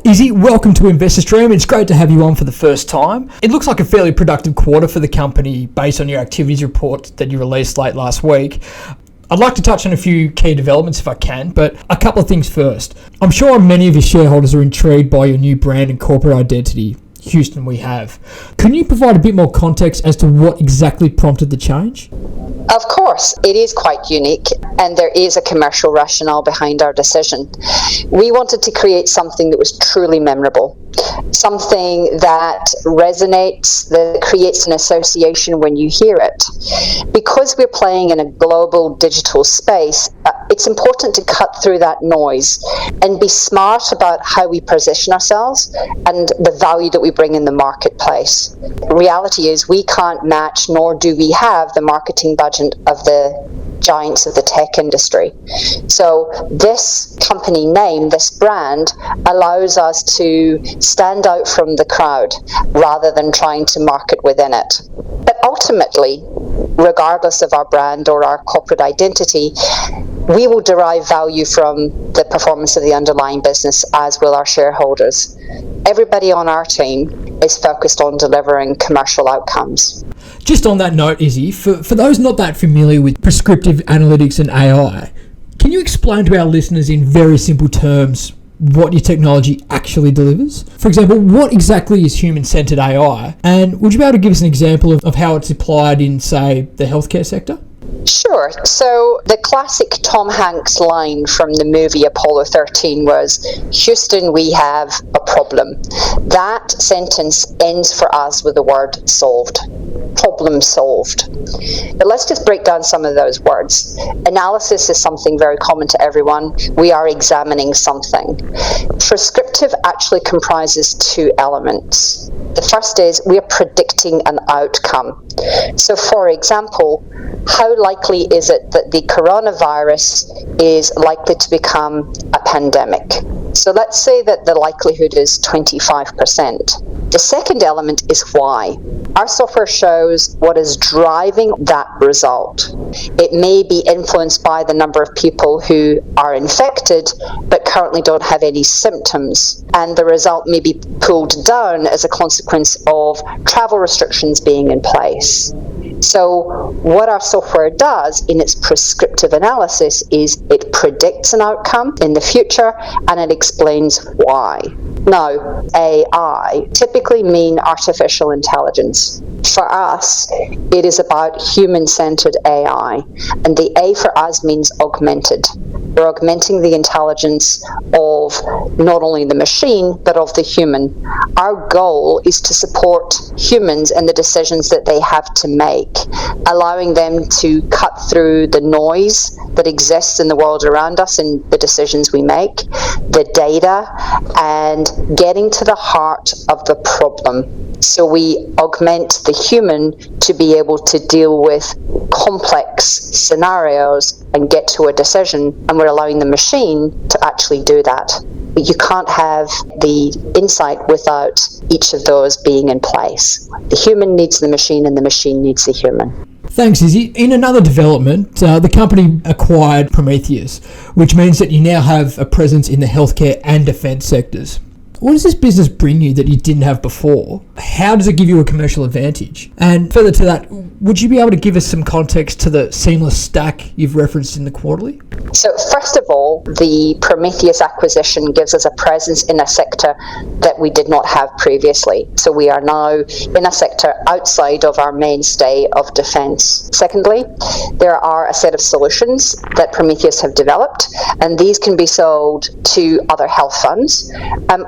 Izzy, welcome to InvestorStream. It's great to have you on for the first time. It looks like a fairly productive quarter for the company based on your activities report that you released late last week. I'd like to touch on a few key developments if I can, but a couple of things first. I'm sure many of your shareholders are intrigued by your new brand and corporate identity, Houston We Have. Can you provide a bit more context as to what exactly prompted the change? Of course, it is quite unique, and there is a commercial rationale behind our decision. We wanted to create something that was truly memorable, something that resonates, that creates an association when you hear it. Because we're playing in a global digital space, it's important to cut through that noise and be smart about how we position ourselves and the value that we bring in the marketplace. The reality is we can't match, nor do we have the marketing budget of the giants of the tech industry. So this company name, this brand, allows us to stand out from the crowd rather than trying to market within it. But ultimately, regardless of our brand or our corporate identity, we will derive value from the performance of the underlying business, as will our shareholders. Everybody on our team is focused on delivering commercial outcomes. Just on that note, Izzy, for those not that familiar with prescriptive analytics and AI, can you explain to our listeners in very simple terms what your technology actually delivers? For example, what exactly is human-centered AI? And would you be able to give us an example of how it's applied in, say, the healthcare sector? Sure. So the classic Tom Hanks line from the movie Apollo 13 was, "Houston, we have a problem." That sentence ends for us with the word solved. Problem solved. But let's just break down some of those words. Analysis is something very common to everyone. We are examining something. Prescriptive actually comprises two elements. The first is we are predicting an outcome. So for example, how likely is it that the coronavirus is likely to become a pandemic? So let's say that the likelihood is 25%. The second element is why. Our software shows what is driving that result. It may be influenced by the number of people who are infected but currently don't have any symptoms, and the result may be pulled down as a consequence of travel restrictions being in place. So what our software does in its prescriptive analysis is it predicts an outcome in the future and it explains why. Now, AI typically mean artificial intelligence. For us, it is about human-centered AI, and the A for us means augmented. We're augmenting the intelligence of not only the machine, but of the human. Our goal is to support humans in the decisions that they have to make, allowing them to cut through the noise that exists in the world around us and the decisions we make, the data, and getting to the heart of the problem. So we augment the human to be able to deal with complex scenarios and get to a decision, and we're allowing the machine to actually do that. But you can't have the insight without each of those being in place. The human needs the machine and the machine needs the human. Thanks, Izzy. In another development, the company acquired Prometheus, which means that you now have a presence in the healthcare and defence sectors. What does this business bring you that you didn't have before? How does it give you a commercial advantage? And further to that, would you be able to give us some context to the seamless stack you've referenced in the quarterly? So first of all, the Prometheus acquisition gives us a presence in a sector that we did not have previously. So we are now in a sector outside of our mainstay of defence. Secondly, there are a set of solutions that Prometheus have developed, and these can be sold to other health funds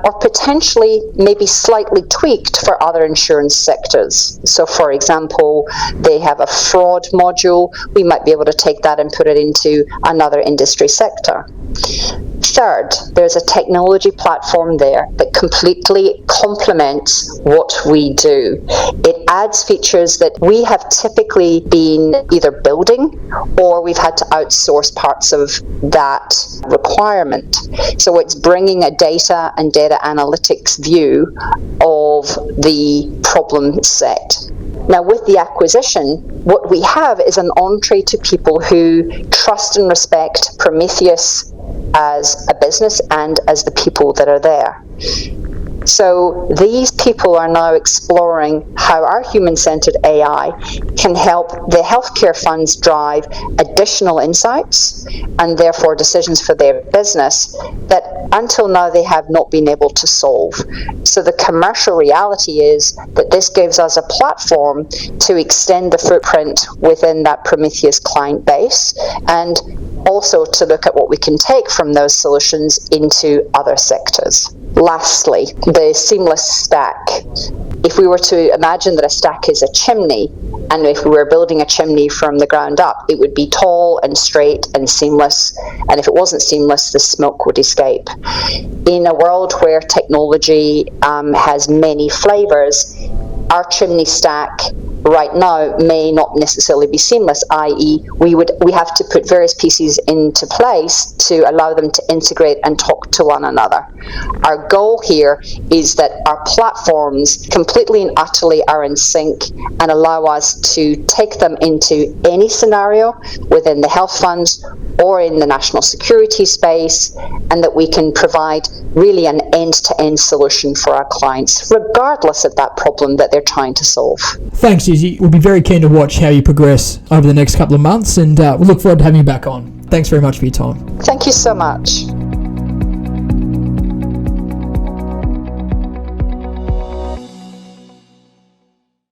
or potentially maybe slightly tweaked for other insurance sectors. So for example, they have a fraud module. We might be able to take that and put it into another industry sector. Third, there's a technology platform there that completely complements what we do. It adds features that we have typically been either building or we've had to outsource parts of that requirement. So it's bringing a data and data analytics view of the problem set. Now, with the acquisition, what we have is an entree to people who trust and respect Prometheus as a business and as the people that are there. So these people are now exploring how our human-centered AI can help the healthcare funds drive additional insights and therefore decisions for their business that until now they have not been able to solve. So the commercial reality is that this gives us a platform to extend the footprint within that Prometheus client base, and also to look at what we can take from those solutions into other sectors. Lastly, the seamless stack. If we were to imagine that a stack is a chimney, and if we were building a chimney from the ground up, it would be tall and straight and seamless, and if it wasn't seamless, the smoke would escape. In a world where technology has many flavors, our chimney stack right now may not necessarily be seamless, i.e. we have to put various pieces into place to allow them to integrate and talk to one another. Our goal here is that our platforms completely and utterly are in sync and allow us to take them into any scenario within the health funds or in the national security space, and that we can provide really an end-to-end solution for our clients, regardless of that problem that they're trying to solve. Thanks, Izzy. We'll be very keen to watch how you progress over the next couple of months, and we'll look forward to having you back on. Thanks very much for your time. Thank you so much.